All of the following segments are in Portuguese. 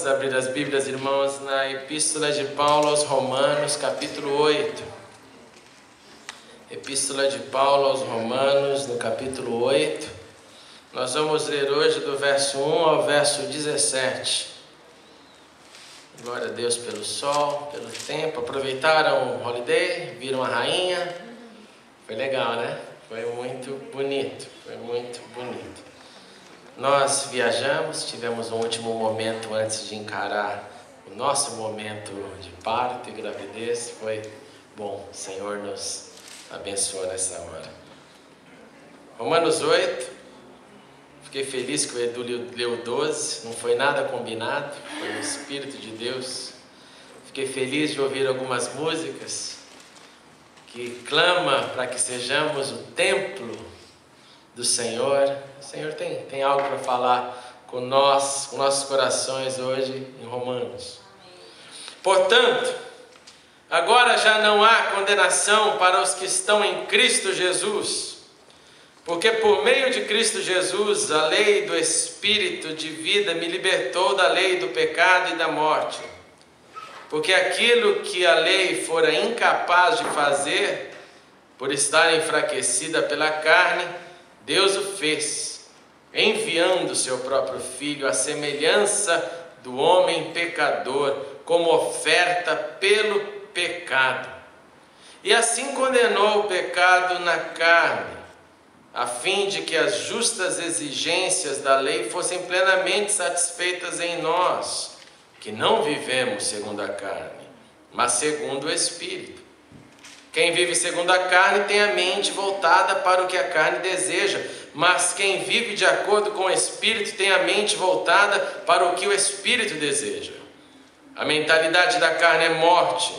Vamos abrir as Bíblias, irmãos, na Epístola de Paulo aos Romanos, capítulo 8. Epístola de Paulo aos Romanos, no capítulo 8. Nós vamos ler hoje do verso 1 ao verso 17. Glória a Deus pelo sol, pelo tempo. Aproveitaram o holiday? Viram a rainha? Foi legal, né? Foi muito bonito, foi muito bonito. Nós viajamos, tivemos um último momento antes de encarar o nosso momento de parto e gravidez. Foi bom, o Senhor nos abençoou nessa hora. Romanos 8, fiquei feliz que o Edu leu 12, não foi nada combinado, foi o Espírito de Deus. Fiquei feliz de ouvir algumas músicas que clama para que sejamos o templo do Senhor. O Senhor tem algo para falar com nós, com nossos corações hoje em Romanos. Portanto, agora já não há condenação para os que estão em Cristo Jesus, porque por meio de Cristo Jesus, a lei do Espírito de vida me libertou da lei do pecado e da morte. Porque aquilo que a lei fora incapaz de fazer, por estar enfraquecida pela carne, Deus o fez, enviando seu próprio Filho à semelhança do homem pecador, como oferta pelo pecado. E assim condenou o pecado na carne, a fim de que as justas exigências da lei fossem plenamente satisfeitas em nós, que não vivemos segundo a carne, mas segundo o Espírito. Quem vive segundo a carne tem a mente voltada para o que a carne deseja, mas quem vive de acordo com o Espírito tem a mente voltada para o que o Espírito deseja. A mentalidade da carne é morte,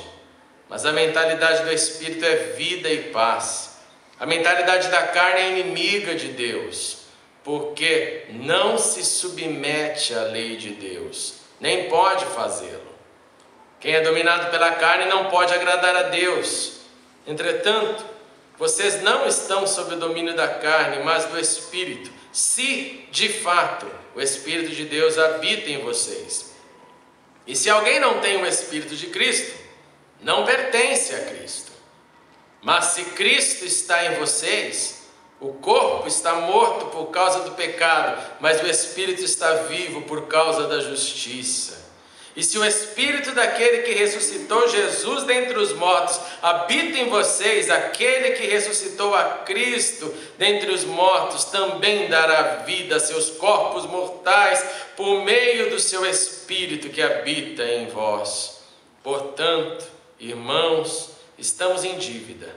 mas a mentalidade do Espírito é vida e paz. A mentalidade da carne é inimiga de Deus, porque não se submete à lei de Deus, nem pode fazê-lo. Quem é dominado pela carne não pode agradar a Deus. Entretanto, vocês não estão sob o domínio da carne, mas do Espírito, se de fato o Espírito de Deus habita em vocês. E se alguém não tem o Espírito de Cristo, não pertence a Cristo. Mas se Cristo está em vocês, o corpo está morto por causa do pecado, mas o Espírito está vivo por causa da justiça. E se o Espírito daquele que ressuscitou Jesus dentre os mortos habita em vocês, aquele que ressuscitou a Cristo dentre os mortos também dará vida a seus corpos mortais por meio do seu Espírito que habita em vós. Portanto, irmãos, estamos em dívida,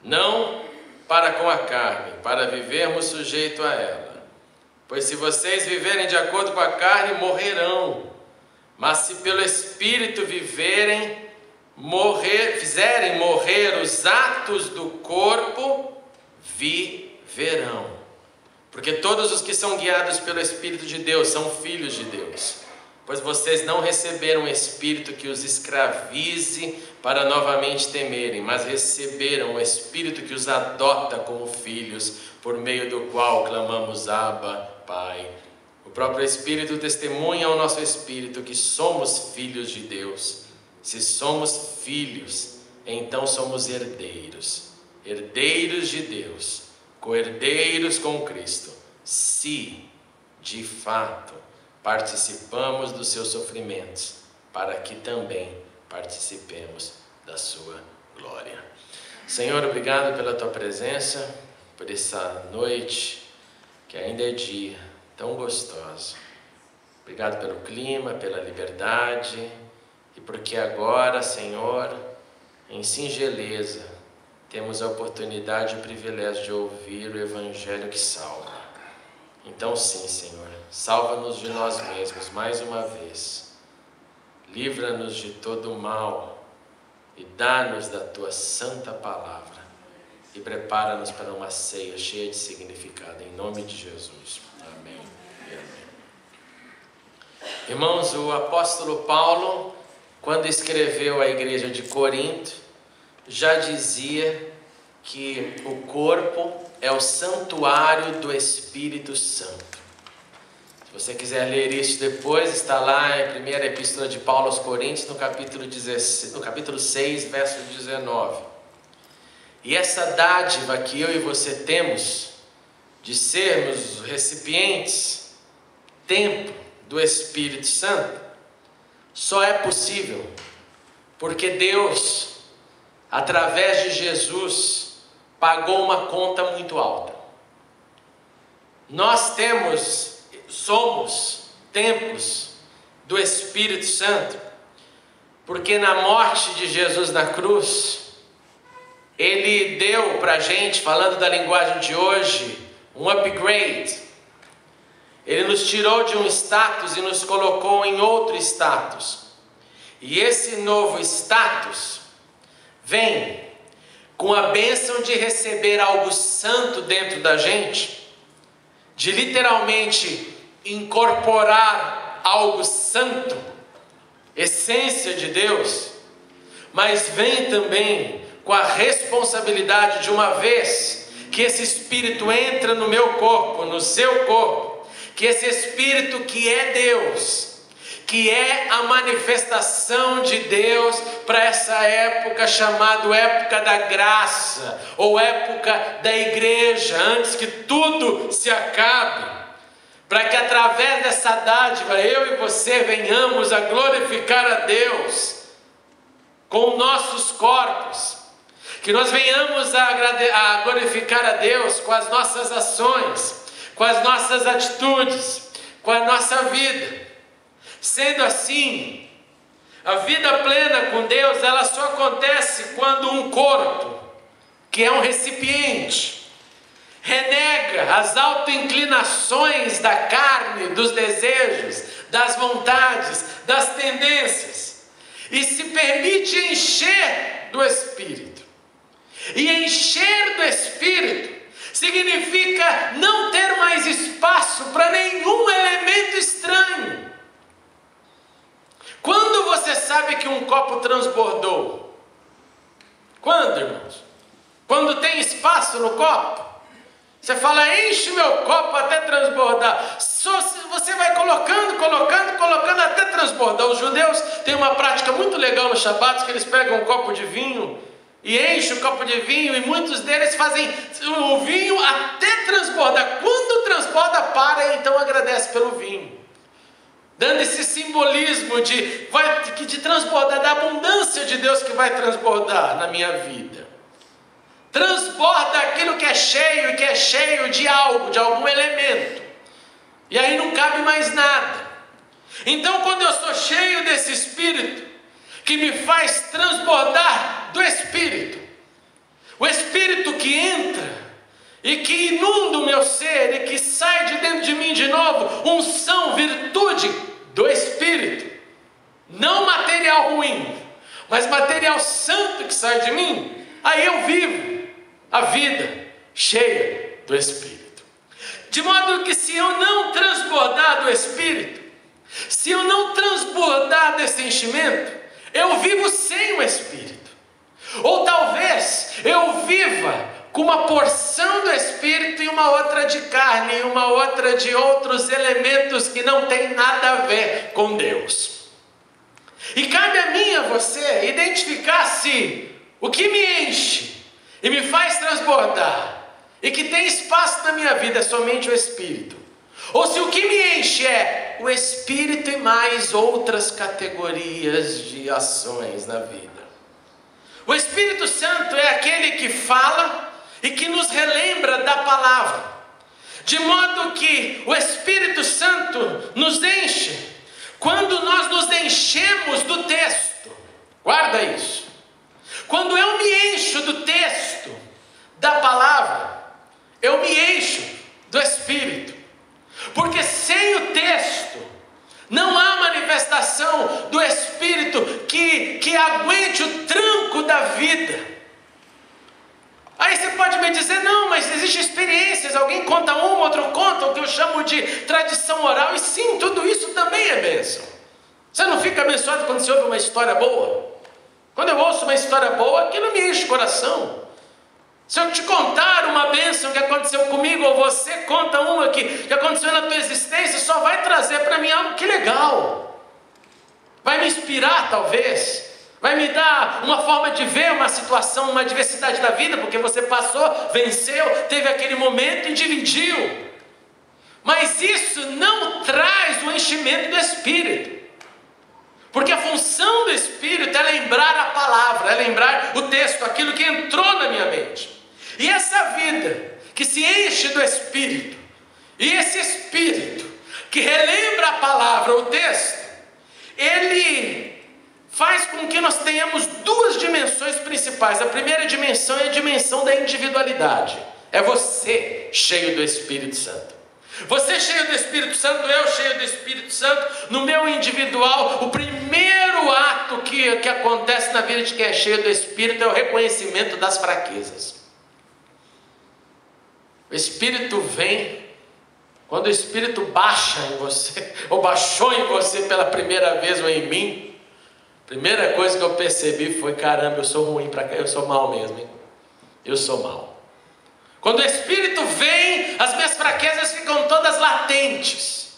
não para com a carne, para vivermos sujeito a ela. Pois se vocês viverem de acordo com a carne, morrerão. Mas se pelo Espírito fizerem morrer os atos do corpo, viverão. Porque todos os que são guiados pelo Espírito de Deus são filhos de Deus. Pois vocês não receberam um espírito que os escravize para novamente temerem, mas receberam o Espírito que os adota como filhos, por meio do qual clamamos Abba, Pai. O próprio Espírito testemunha ao nosso espírito que somos filhos de Deus. Se somos filhos, então somos herdeiros, herdeiros de Deus, co-herdeiros com Cristo, se, de fato, participamos dos seus sofrimentos, para que também participemos da sua glória. Senhor, obrigado pela tua presença, por essa noite, que ainda é dia, tão gostoso. Obrigado pelo clima, pela liberdade e porque agora, Senhor, em singeleza, temos a oportunidade e o privilégio de ouvir o Evangelho que salva. Então sim, Senhor, salva-nos de nós mesmos mais uma vez. Livra-nos de todo o mal e dá-nos da tua santa palavra e prepara-nos para uma ceia cheia de significado, em nome de Jesus. Amém. Irmãos, o apóstolo Paulo, quando escreveu à igreja de Corinto, já dizia que o corpo é o santuário do Espírito Santo. Se você quiser ler isso depois, está lá em 1ª Epístola de Paulo aos Coríntios, no capítulo 6, verso 19. E essa dádiva que eu e você temos, de sermos recipientes, templo do Espírito Santo, só é possível porque Deus, através de Jesus, pagou uma conta muito alta. Nós somos templos do Espírito Santo, porque na morte de Jesus na cruz, Ele deu para a gente, falando da linguagem de hoje, um upgrade. Ele nos tirou de um status e nos colocou em outro status. E esse novo status vem com a bênção de receber algo santo dentro da gente, de literalmente incorporar algo santo, essência de Deus, mas vem também com a responsabilidade de, uma vez que esse Espírito entra no meu corpo, no seu corpo, que esse Espírito que é Deus, que é a manifestação de Deus para essa época chamada época da graça, ou época da igreja, antes que tudo se acabe, para que através dessa dádiva eu e você venhamos a glorificar a Deus com nossos corpos, que nós venhamos a glorificar a Deus com as nossas ações, com as nossas atitudes, com a nossa vida. Sendo assim, a vida plena com Deus, ela só acontece quando um corpo, que é um recipiente, renega as autoinclinações da carne, dos desejos, das vontades, das tendências, e se permite encher do Espírito. E encher do Espírito significa não ter mais espaço para nenhum elemento estranho. Quando você sabe que um copo transbordou? Quando, irmãos? Quando tem espaço no copo? Você fala, enche meu copo até transbordar. Você vai colocando até transbordar. Os judeus têm uma prática muito legal no Shabat, que eles pegam um copo de vinho e enchem o copo de vinho, e muitos deles fazem o vinho até transbordar. Quando transborda, para e então agradece pelo vinho, dando esse simbolismo de transbordar, da abundância de Deus que vai transbordar na minha vida. Transborda aquilo que é cheio de algo, de algum elemento. E aí não cabe mais nada. Então, quando eu sou cheio desse Espírito, que me faz transbordar do Espírito, o Espírito que entra e que inunda o meu ser e que sai de dentro de mim de novo, unção, virtude do Espírito, não material ruim, mas material santo que sai de mim, aí eu vivo a vida cheia do Espírito. De modo que se eu não transbordar do Espírito, se eu não transbordar desse enchimento, eu vivo sem o Espírito. Ou talvez eu viva com uma porção do Espírito e uma outra de carne, e uma outra de outros elementos que não tem nada a ver com Deus. E cabe a mim e a você identificar se o que me enche e me faz transbordar e que tem espaço na minha vida é somente o Espírito, ou se o que me enche é o Espírito e mais outras categorias de ações na vida. O Espírito Santo é aquele que fala e que nos relembra da palavra, de modo que o Espírito Santo nos enche quando nós nos enchemos do texto. Guarda isso. Quando eu me encho do texto, da palavra, eu me encho do Espírito. Porque sem o texto, não há manifestação do Espírito que aguente o tranco da vida. Aí você pode me dizer, não, mas existem experiências, alguém conta uma, outro conta, o que eu chamo de tradição oral, e sim, tudo isso também é bênção. Você não fica abençoado quando você ouve uma história boa? Quando eu ouço uma história boa, aquilo me enche o coração. Se eu te contar uma bênção que aconteceu comigo, ou você conta uma que aconteceu na tua existência, só vai trazer para mim algo que legal. Vai me inspirar talvez. Vai me dar uma forma de ver uma situação, uma adversidade da vida, porque você passou, venceu, teve aquele momento e dividiu. Mas isso não traz o enchimento do Espírito. Porque a função do Espírito é lembrar a palavra, é lembrar o texto, aquilo que entrou na minha mente. E essa vida que se enche do Espírito, e esse Espírito que relembra a palavra, o texto, ele faz com que nós tenhamos duas dimensões principais. A primeira dimensão é a dimensão da individualidade. É você cheio do Espírito Santo. Você cheio do Espírito Santo, eu cheio do Espírito Santo, no meu individual, o primeiro ato que acontece na vida de quem é cheio do Espírito é o reconhecimento das fraquezas. O Espírito vem, quando o Espírito baixa em você, ou baixou em você pela primeira vez, ou em mim, a primeira coisa que eu percebi foi, caramba, eu sou ruim pra cá, eu sou mal mesmo, hein? Eu sou mal. Quando o Espírito vem, as minhas fraquezas ficam todas latentes.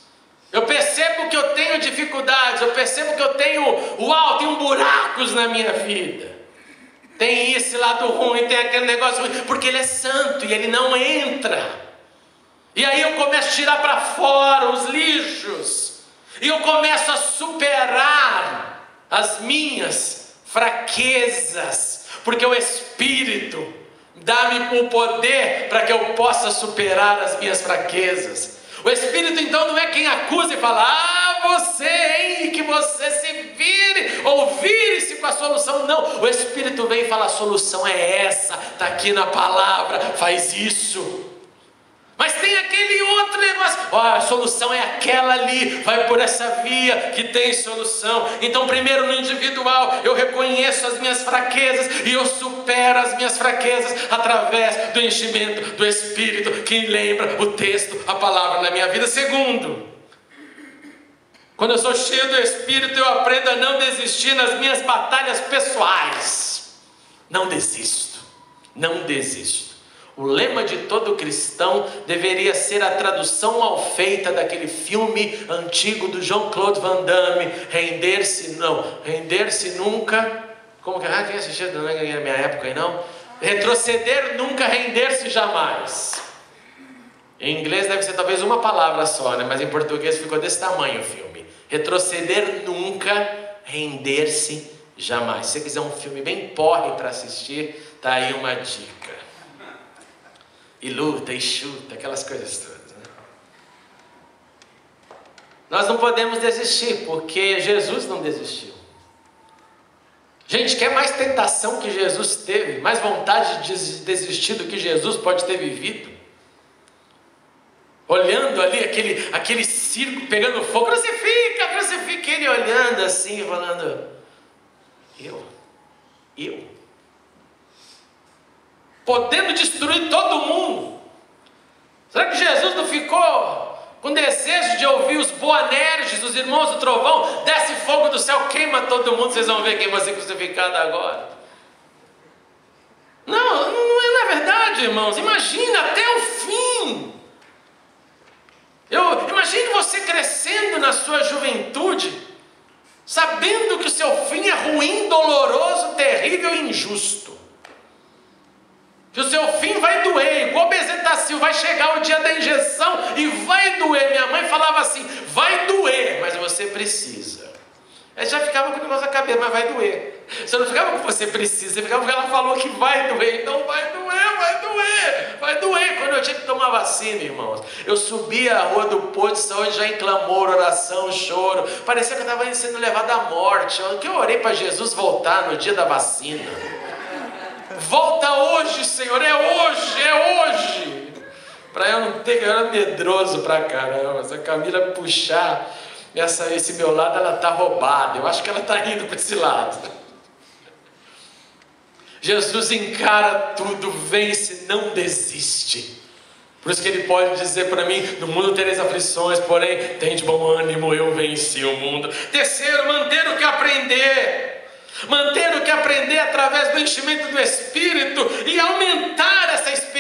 Eu percebo que eu tenho dificuldades, eu percebo que eu tenho buracos na minha vida. Tem esse lado ruim, tem aquele negócio ruim, porque Ele é santo e Ele não entra. E aí eu começo a tirar para fora os lixos, e eu começo a superar as minhas fraquezas, porque o Espírito dá-me o poder para que eu possa superar as minhas fraquezas. O Espírito então não é quem acusa e fala, você, hein, que você se vire, ou vire-se com a solução. Não, o Espírito vem e fala, a solução é essa, está aqui na palavra, faz isso. Mas tem aquele outro negócio, a solução é aquela ali, vai por essa via que tem solução. Então primeiro no individual, eu reconheço as minhas fraquezas, e eu supero as minhas fraquezas através do enchimento do Espírito, que lembra o texto, a palavra na minha vida. Segundo, quando eu sou cheio do Espírito, eu aprendo a não desistir nas minhas batalhas pessoais. Não desisto, não desisto. O lema de todo cristão deveria ser a tradução mal feita daquele filme antigo do Jean-Claude Van Damme, render-se nunca. Como que quem assistiu? Não é na minha época aí não. Retroceder nunca, render-se jamais. Em inglês deve ser talvez uma palavra só, né? Mas em português ficou desse tamanho o filme. Retroceder nunca, render-se jamais. Se você quiser um filme bem porre para assistir, tá aí uma dica. E luta, e chuta, aquelas coisas todas, né? Nós não podemos desistir, porque Jesus não desistiu. Gente, quer mais tentação que Jesus teve? Mais vontade de desistir do que Jesus pode ter vivido? Olhando ali aquele circo pegando fogo, crucifica, ele olhando assim, falando, eu? Podendo destruir todo mundo. Será que Jesus não ficou com desejo de ouvir os Boanerges, os irmãos do trovão? Desce fogo do céu, queima todo mundo, vocês vão ver quem vai ser crucificado agora. Não é verdade, irmãos. Imagina até o fim. Imagine você crescendo na sua juventude, sabendo que o seu fim é ruim, doloroso, terrível e injusto. Que o seu fim vai doer, igual Bezetacil, vai chegar o dia da injeção e vai doer. Minha mãe falava assim, vai doer, mas você precisa. Aí já ficava com o negócio na cabeça, mas vai doer. Você não ficava com você precisa, você ficava porque ela falou que vai doer. Então vai doer. Quando eu tinha que tomar vacina, irmãos, eu subia a rua do posto de saúde já em clamor, oração, choro. Parecia que eu estava sendo levado à morte. Eu orei para Jesus voltar no dia da vacina. Volta hoje, Senhor, é hoje. Para eu não ter, eu era medroso pra caramba. Se a Camila puxar esse meu lado, ela está roubada. Eu acho que ela está indo para esse lado. Jesus encara tudo, vence, não desiste. Por isso que Ele pode dizer para mim, no mundo tereis aflições, porém, tem de bom ânimo, eu venci o mundo. Terceiro, manter o que aprender. Manter o que aprender através do enchimento do Espírito e aumentar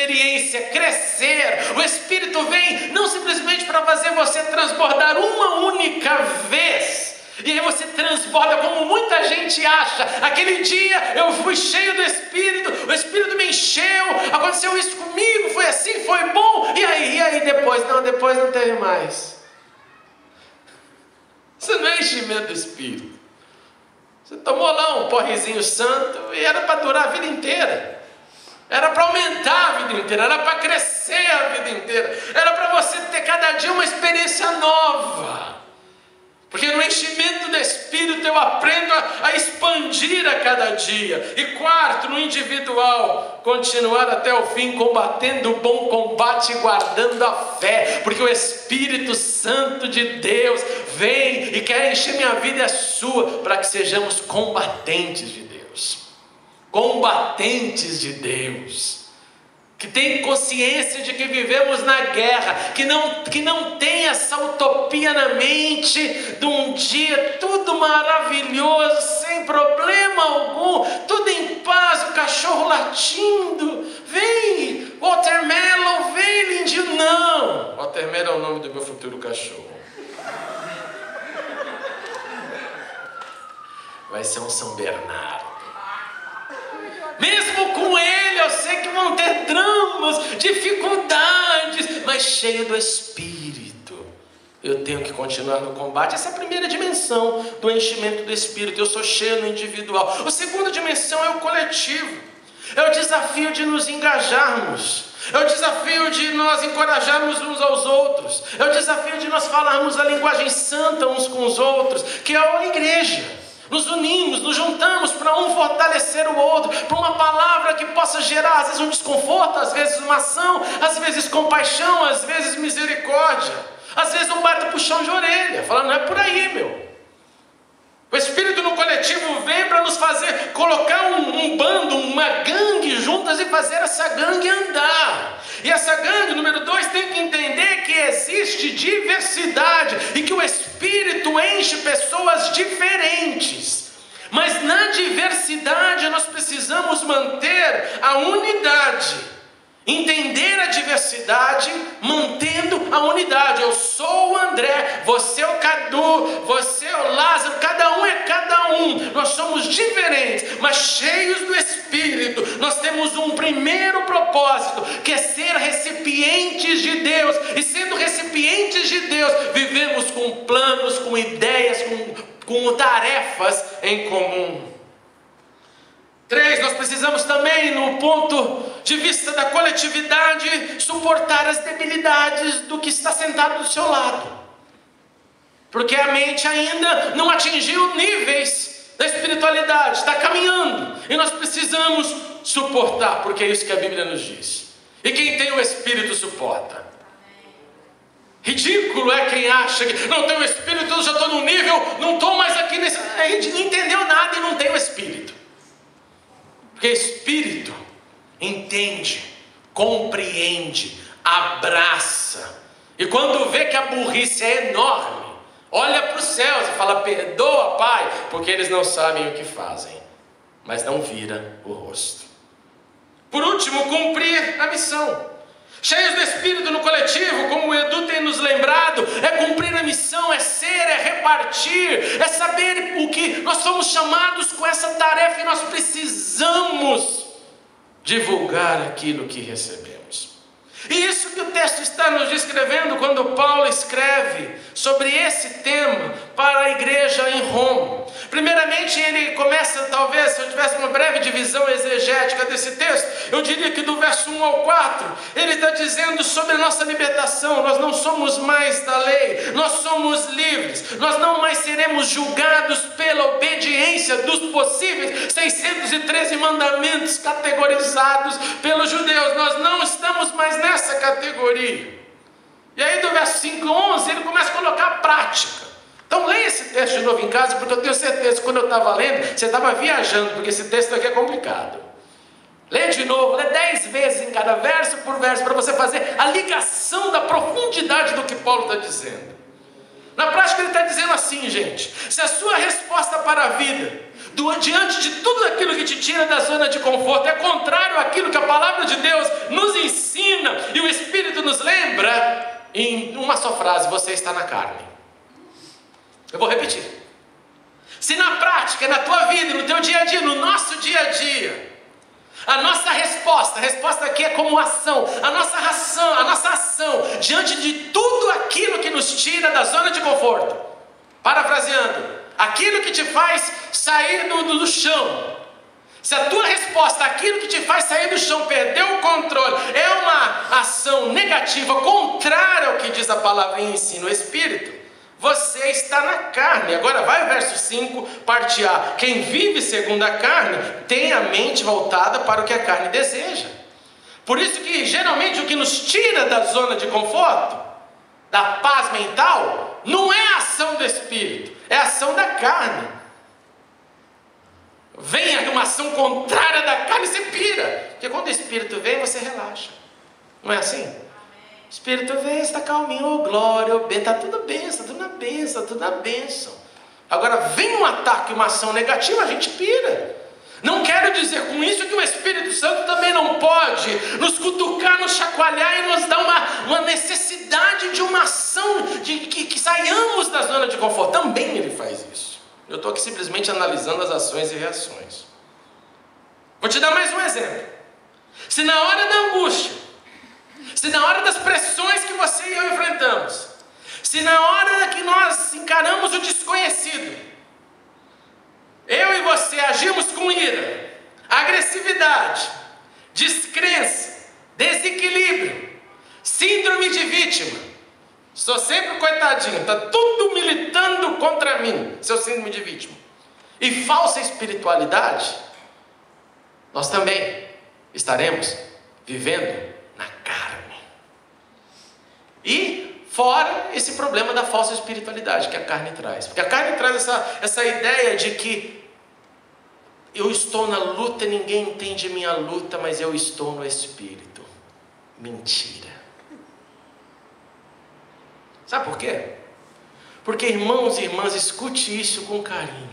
experiência, crescer. O Espírito vem não simplesmente para fazer você transbordar uma única vez, e aí você transborda como muita gente acha. Aquele dia eu fui cheio do Espírito, o Espírito me encheu, aconteceu isso comigo, foi assim, foi bom, e aí depois? Não, depois não teve mais. Isso não é enchimento do Espírito. Você tomou lá um porrezinho santo e era para durar a vida inteira. Era para aumentar a vida inteira, era para crescer a vida inteira, era para você ter cada dia uma experiência nova. Porque no enchimento do Espírito eu aprendo a expandir a cada dia. E quarto, no individual, continuar até o fim, combatendo o bom combate e guardando a fé. Porque o Espírito Santo de Deus vem e quer encher minha vida e a sua, para que sejamos combatentes de Deus. Combatentes de Deus. Que tem consciência de que vivemos na guerra, que não tem essa utopia na mente de um dia tudo maravilhoso, sem problema algum, tudo em paz, o cachorro latindo, vem, Watermelon, vem lindinho. Não, Watermelon é o nome do meu futuro cachorro. Vai ser um São Bernardo. Mesmo com ele, eu sei que vão ter dramas, dificuldades, mas cheio do Espírito. Eu tenho que continuar no combate. Essa é a primeira dimensão do enchimento do Espírito. Eu sou cheio no individual. A segunda dimensão é o coletivo. É o desafio de nos engajarmos. É o desafio de nós encorajarmos uns aos outros. É o desafio de nós falarmos a linguagem santa uns com os outros, que é a igreja. Nos unimos, nos juntamos para um fortalecer o outro, para uma palavra que possa gerar às vezes um desconforto, às vezes uma ação, às vezes compaixão, às vezes misericórdia, às vezes um bate puxão de orelha, falando, não é por aí, meu. O Espírito no coletivo vem para nos fazer colocar um bando, uma gangue juntas e fazer essa gangue andar. E essa gangue, número 2, tem que entender que existe diversidade e que o Espírito enche pessoas diferentes. Mas na diversidade nós precisamos manter a unidade. Entender a diversidade, mantendo a unidade. Eu sou o André, você é o Cadu, você é o Lázaro, cada um é cada um. Nós somos diferentes, mas cheios do Espírito. Nós temos um primeiro propósito, que é ser recipientes de Deus. E sendo recipientes de Deus, vivemos com planos, com ideias, com tarefas em comum. 3, nós precisamos também, no ponto de vista da coletividade, suportar as debilidades do que está sentado do seu lado. Porque a mente ainda não atingiu níveis da espiritualidade, está caminhando. E nós precisamos suportar, porque é isso que a Bíblia nos diz. E quem tem o Espírito suporta. Ridículo é quem acha que não tem o Espírito, eu já estou no nível, não estou mais aqui nesse... A gente não entendeu nada e não tem o Espírito. Porque Espírito entende, compreende, abraça. E quando vê que a burrice é enorme, olha para os céus e fala, perdoa, Pai, porque eles não sabem o que fazem. Mas não vira o rosto. Por último, cumprir a missão. Cheios do Espírito no coletivo, como o Edu tem nos lembrado, é cumprir a missão, é ser, é repartir, é saber o que nós somos chamados com essa tarefa e nós precisamos divulgar aquilo que recebemos. E isso que o texto está nos descrevendo quando Paulo escreve sobre esse tema para a igreja em Roma. Primeiramente ele começa, talvez, se eu tivesse uma breve divisão exegética desse texto, eu diria que do verso 1 ao 4, ele está dizendo sobre a nossa libertação. Nós não somos mais da lei, nós somos livres, nós não mais seremos julgados pela obediência dos possíveis 613 mandamentos categorizados pelos judeus. Nós não estamos mais nessa categoria. E aí do verso 5 a 11 ele começa a colocar a prática. Então leia esse texto de novo em casa, porque eu tenho certeza que quando eu estava lendo, você estava viajando, porque esse texto aqui é complicado. Lê de novo, lê 10 vezes em cada verso por verso, para você fazer a ligação da profundidade do que Paulo está dizendo. Na prática ele está dizendo assim, gente: se a sua resposta para a vida, diante de tudo aquilo que te tira da zona de conforto, é contrário àquilo que a palavra de Deus nos ensina, em uma só frase, você está na carne. Eu vou repetir. Se na prática, na tua vida, no teu dia a dia, no nosso dia a dia, a nossa resposta aqui é como ação, a nossa ação diante de tudo aquilo que nos tira da zona de conforto, parafraseando, aquilo que te faz sair do chão. Se a tua resposta àquilo que te faz sair do chão, perder o controle, é uma ação negativa, contrária ao que diz a palavra e ensina o Espírito, você está na carne. Agora vai o verso 5, parte A. Quem vive segundo a carne, tem a mente voltada para o que a carne deseja. Por isso que geralmente o que nos tira da zona de conforto, da paz mental, não é a ação do Espírito, é a ação da carne. Vem uma ação contrária da carne, você pira. Porque quando o Espírito vem, você relaxa. Não é assim? O Espírito vem, está calminho, oh glória, oh bem, está tudo bem, está tudo na bênção, tudo na bênção. Agora vem um ataque, uma ação negativa, a gente pira. Não quero dizer com isso que o Espírito Santo também não pode nos cutucar, nos chacoalhar e nos dar uma necessidade de uma ação, de que saiamos da zona de conforto. Também Ele faz isso. Eu estou aqui simplesmente analisando as ações e reações. Vou te dar mais um exemplo. Se na hora da angústia, se na hora das pressões que você e eu enfrentamos, se na hora que nós encaramos o desconhecido, eu e você agimos com ira, agressividade, descrença, desequilíbrio, síndrome de vítima, sou sempre coitadinho, está tudo militando contra mim, seu síndrome de vítima, e falsa espiritualidade, nós também estaremos vivendo na carne. E fora esse problema da falsa espiritualidade que a carne traz. Porque a carne traz essa ideia de que eu estou na luta, ninguém entende minha luta, mas eu estou no Espírito. Mentira. Sabe por quê? Porque, irmãos e irmãs, escute isso com carinho.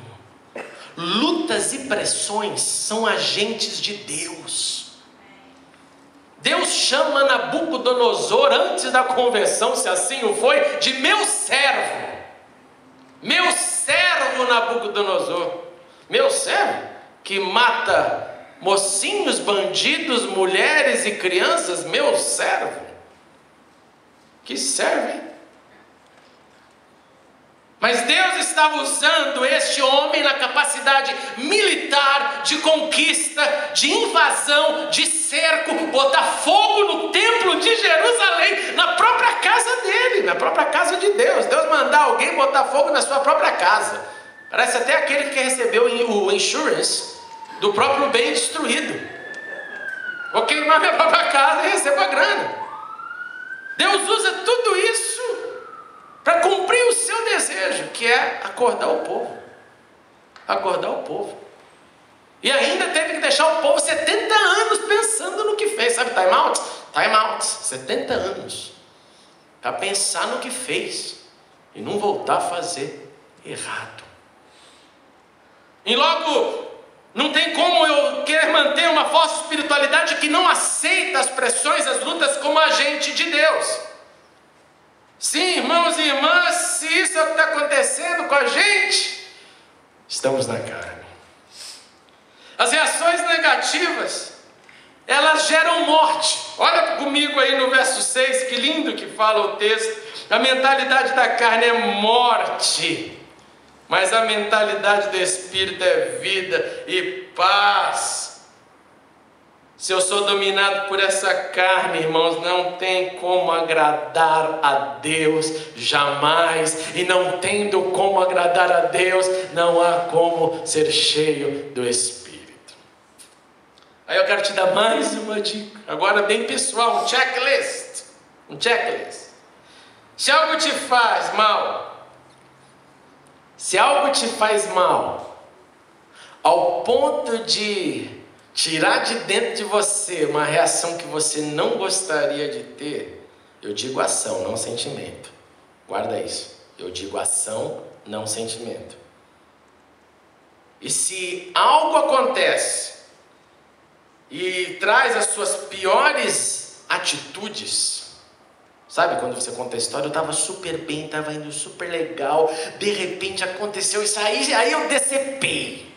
Lutas e pressões são agentes de Deus. Deus chama Nabucodonosor, antes da conversão, se assim o foi, de meu servo. Meu servo Nabucodonosor. Meu servo que mata mocinhos, bandidos, mulheres e crianças. Meu servo. Que servo, hein? Mas Deus estava usando este homem na capacidade militar, de conquista, de invasão, de cerco, botar fogo no templo de Jerusalém, na própria casa dele, na própria casa de Deus. Deus mandar alguém botar fogo na sua própria casa. Parece até aquele que recebeu o insurance do próprio bem destruído. Vou queimar minha própria casa e recebo a grana. Deus usa tudo isso para cumprir o seu desejo, que é acordar o povo. Acordar o povo. E ainda teve que deixar o povo 70 anos pensando no que fez. Sabe time out? Time out. 70 anos. Para pensar no que fez. E não voltar a fazer errado. E logo, não tem como eu querer manter uma falsa espiritualidade que não aceita as pressões, as lutas como agente de Deus. Sim, irmãos e irmãs, se isso é o que está acontecendo com a gente, estamos na carne. As reações negativas, elas geram morte. Olha comigo aí no verso 6, que lindo que fala o texto. A mentalidade da carne é morte, mas a mentalidade do Espírito é vida e paz. Se eu sou dominado por essa carne, irmãos, não tem como agradar a Deus jamais. E não tendo como agradar a Deus, não há como ser cheio do Espírito. Aí eu quero te dar mais uma dica, agora bem pessoal, um checklist. Se algo te faz mal, ao ponto de tirar de dentro de você uma reação que você não gostaria de ter, eu digo ação, não sentimento. Guarda isso. Eu digo ação, não sentimento. E se algo acontece e traz as suas piores atitudes, Sabe quando você conta a história? Eu estava super bem, estava indo super legal, de repente aconteceu isso aí eu decepei.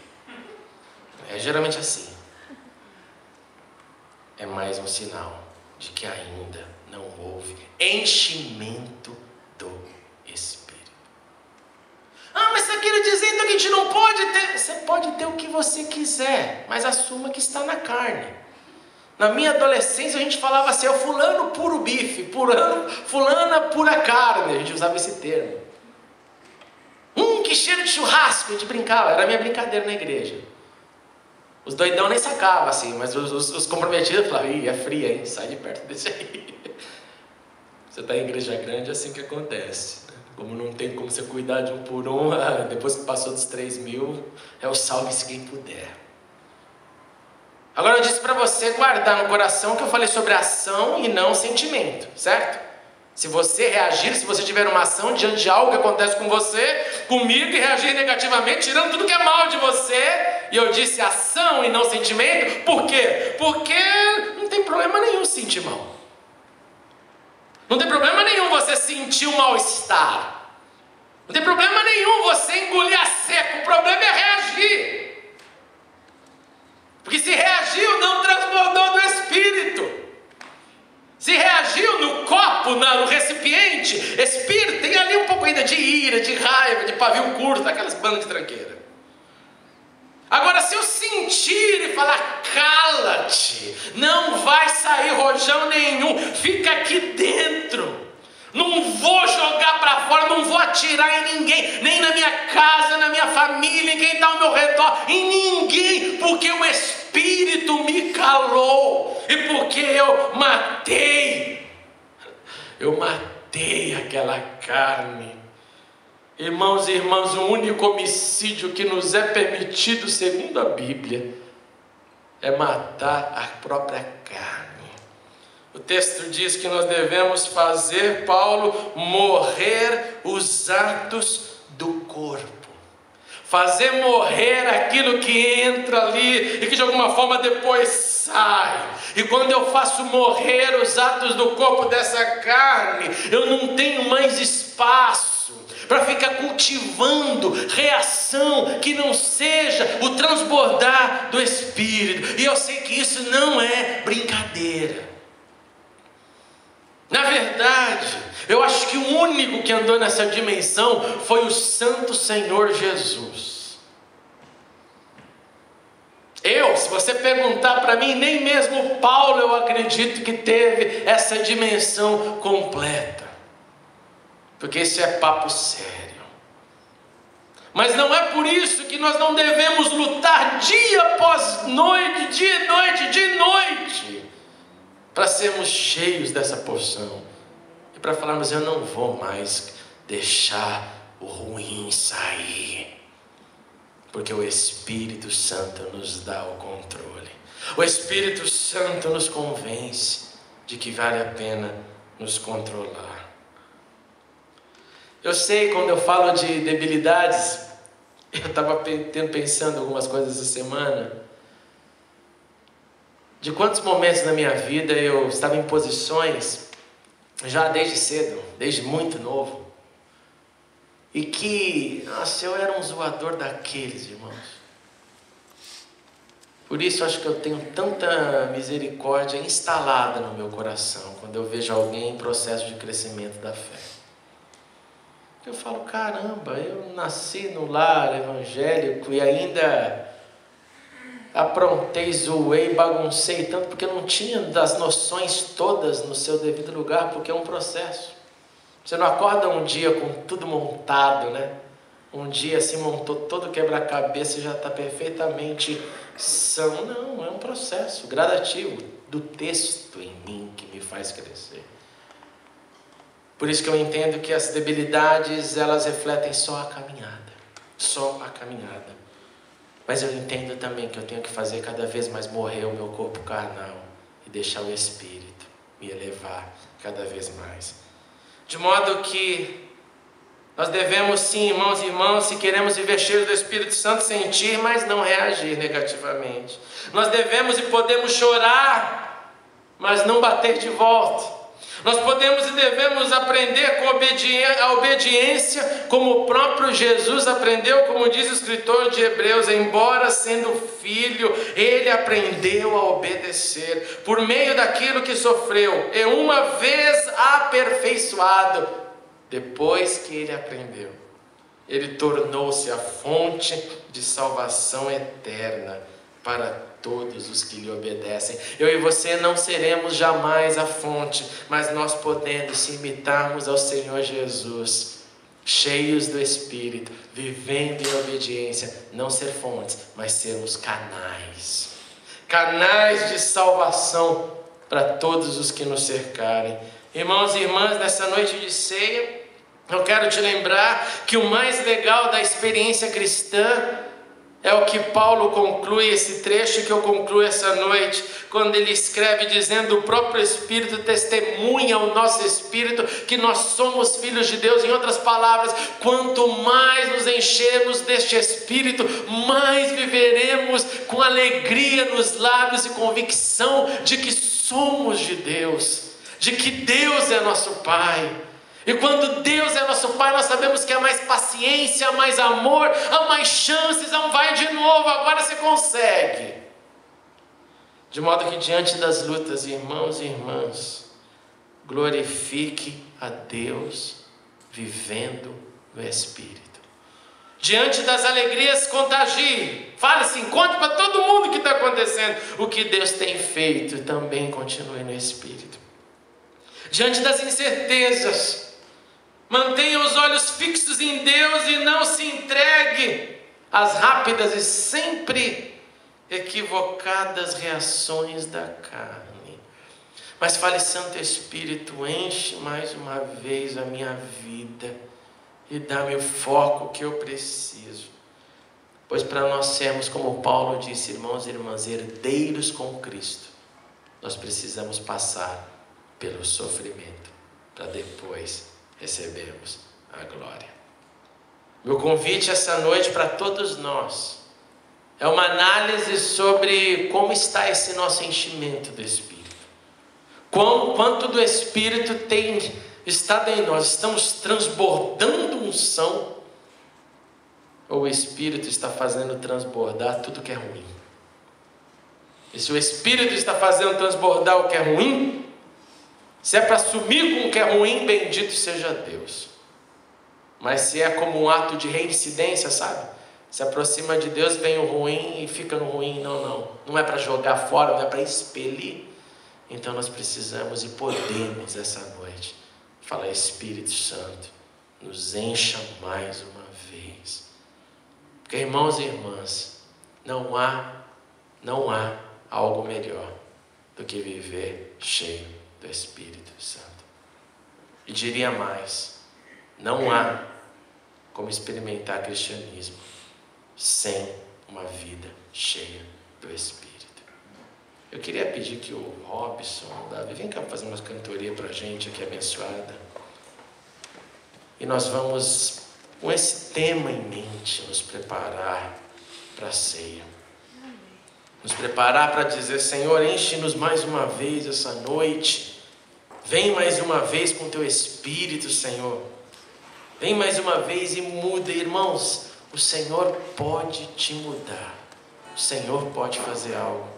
É geralmente assim. É mais um sinal de que ainda não houve enchimento do Espírito. Ah, mas você quer dizer então que a gente não pode ter? Você pode ter o que você quiser, mas assuma que está na carne. Na minha adolescência a gente falava assim, é fulano puro bife, fulana pura carne, a gente usava esse termo. Que cheiro de churrasco, a gente brincava, era a minha brincadeira na igreja. Os doidão nem sacavam assim, mas os comprometidos falavam, ih, é fria, hein? Sai de perto desse aí. Você está em igreja grande, é assim que acontece. Como não tem como você cuidar de um por um, depois que passou dos 3.000, é o salve-se quem puder. Agora eu disse para você guardar no coração que eu falei sobre ação e não sentimento, certo? Se você reagir, se você tiver uma ação diante de algo que acontece com você, comigo, e reagir negativamente, tirando tudo que é mal de você, e eu disse ação e não sentimento, por quê? Porque não tem problema nenhum sentir mal. Não tem problema nenhum você sentir um mal-estar. Não tem problema nenhum você engolir a seco. O problema é reagir. Porque se reagiu, não transbordou do Espírito. Se reagiu no copo, no recipiente, Espírito, tem ali um pouco ainda de ira, de raiva, de pavio curto, aquelas bandas de tranqueira. Agora, se eu sentir e falar, cala-te, não vai sair rojão nenhum, fica aqui dentro, não vou jogar para fora, não vou atirar em ninguém, nem na minha casa, na minha família, em quem está ao meu redor, em ninguém, porque o Espírito me calou, e porque eu matei aquela carne. Irmãos e irmãs, o único homicídio que nos é permitido, segundo a Bíblia, é matar a própria carne. O texto diz que nós devemos fazer, Paulo, morrer os atos do corpo. Fazer morrer aquilo que entra ali e que de alguma forma depois sai. E quando eu faço morrer os atos do corpo dessa carne, eu não tenho mais espaço para ficar cultivando reação que não seja o transbordar do Espírito. E eu sei que isso não é brincadeira. Na verdade, eu acho que o único que andou nessa dimensão foi o Santo Senhor Jesus. Se você perguntar para mim, nem mesmo Paulo eu acredito que teve essa dimensão completa. Porque isso é papo sério. Mas não é por isso que nós não devemos lutar dia após noite, dia e noite, dia e noite, para sermos cheios dessa porção. E para falarmos, eu não vou mais deixar o ruim sair. Porque o Espírito Santo nos dá o controle. O Espírito Santo nos convence de que vale a pena nos controlar. Eu sei, quando eu falo de debilidades, eu estava pensando algumas coisas essa semana, de quantos momentos na minha vida eu estava em posições, já desde cedo, desde muito novo, e que, nossa, eu era um zoador daqueles, irmãos. Por isso acho que eu tenho tanta misericórdia instalada no meu coração, quando eu vejo alguém em processo de crescimento da fé. Eu falo, caramba, eu nasci no lar evangélico e ainda aprontei, zoei, baguncei tanto, porque eu não tinha das noções todas no seu devido lugar, porque é um processo. Você não acorda um dia com tudo montado, né? Um dia assim montou todo quebra-cabeça e já está perfeitamente são. Não, é um processo gradativo do texto em mim que me faz crescer. Por isso que eu entendo que as debilidades, elas refletem só a caminhada. Só a caminhada. Mas eu entendo também que eu tenho que fazer cada vez mais morrer o meu corpo carnal e deixar o Espírito me elevar cada vez mais. De modo que nós devemos sim, irmãos e irmãs, se queremos viver cheios do Espírito Santo, sentir, mas não reagir negativamente. Nós devemos e podemos chorar, mas não bater de volta. Nós podemos e devemos aprender com a obediência, como o próprio Jesus aprendeu, como diz o escritor de Hebreus, embora sendo filho, ele aprendeu a obedecer, por meio daquilo que sofreu, e uma vez aperfeiçoado, depois que ele aprendeu, ele tornou-se a fonte de salvação eterna para todos os que lhe obedecem. Eu e você não seremos jamais a fonte, mas nós podendo se imitarmos ao Senhor Jesus, cheios do Espírito, vivendo em obediência, não ser fontes, mas sermos canais de salvação para todos os que nos cercarem. Irmãos e irmãs, nessa noite de ceia, eu quero te lembrar que o mais legal da experiência cristã é o que Paulo conclui, esse trecho que eu concluo essa noite, quando ele escreve dizendo: o próprio Espírito testemunha ao nosso Espírito que nós somos filhos de Deus. Em outras palavras, quanto mais nos enchermos deste Espírito, mais viveremos com alegria nos lábios e convicção de que somos de Deus, de que Deus é nosso Pai. E quando Deus é nosso Pai, nós sabemos que há mais paciência, há mais amor, há mais chances, há um vai de novo, agora você consegue. De modo que diante das lutas, irmãos e irmãs, glorifique a Deus vivendo no Espírito. Diante das alegrias, contagie. Fale assim, conte para todo mundo o que está acontecendo. O que Deus tem feito, também continue no Espírito. Diante das incertezas, mantenha os olhos fixos em Deus e não se entregue às rápidas e sempre equivocadas reações da carne. Mas fale: Santo Espírito, enche mais uma vez a minha vida e dá-me o foco que eu preciso. Pois para nós sermos, como Paulo disse, irmãos e irmãs, herdeiros com Cristo, nós precisamos passar pelo sofrimento para depois recebemos a glória. Meu convite essa noite para todos nós é uma análise sobre como está esse nosso enchimento do Espírito. Quanto do Espírito tem estado em nós? Estamos transbordando unção, ou o Espírito está fazendo transbordar tudo que é ruim? E se o Espírito está fazendo transbordar o que é ruim, se é para sumir com o que é ruim, bendito seja Deus. Mas se é como um ato de reincidência, sabe? Se aproxima de Deus, vem o ruim e fica no ruim. Não é para jogar fora, não é para expelir. Então nós precisamos e podemos essa noite falar: Espírito Santo, nos encha mais uma vez. Porque, irmãos e irmãs, não há algo melhor do que viver cheio do Espírito Santo. E diria mais: não há como experimentar cristianismo sem uma vida cheia do Espírito. Eu queria pedir que o Robson, Davi, vem cá fazer uma cantoria para a gente aqui abençoada. E nós vamos, com esse tema em mente, nos preparar para a ceia. Nos preparar para dizer: Senhor, enche-nos mais uma vez essa noite. Vem mais uma vez com teu Espírito, Senhor. Vem mais uma vez e muda. Irmãos, o Senhor pode te mudar. O Senhor pode fazer algo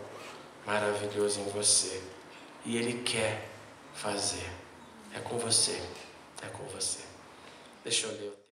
maravilhoso em você. E Ele quer fazer. É com você. É com você. Deixa eu ler.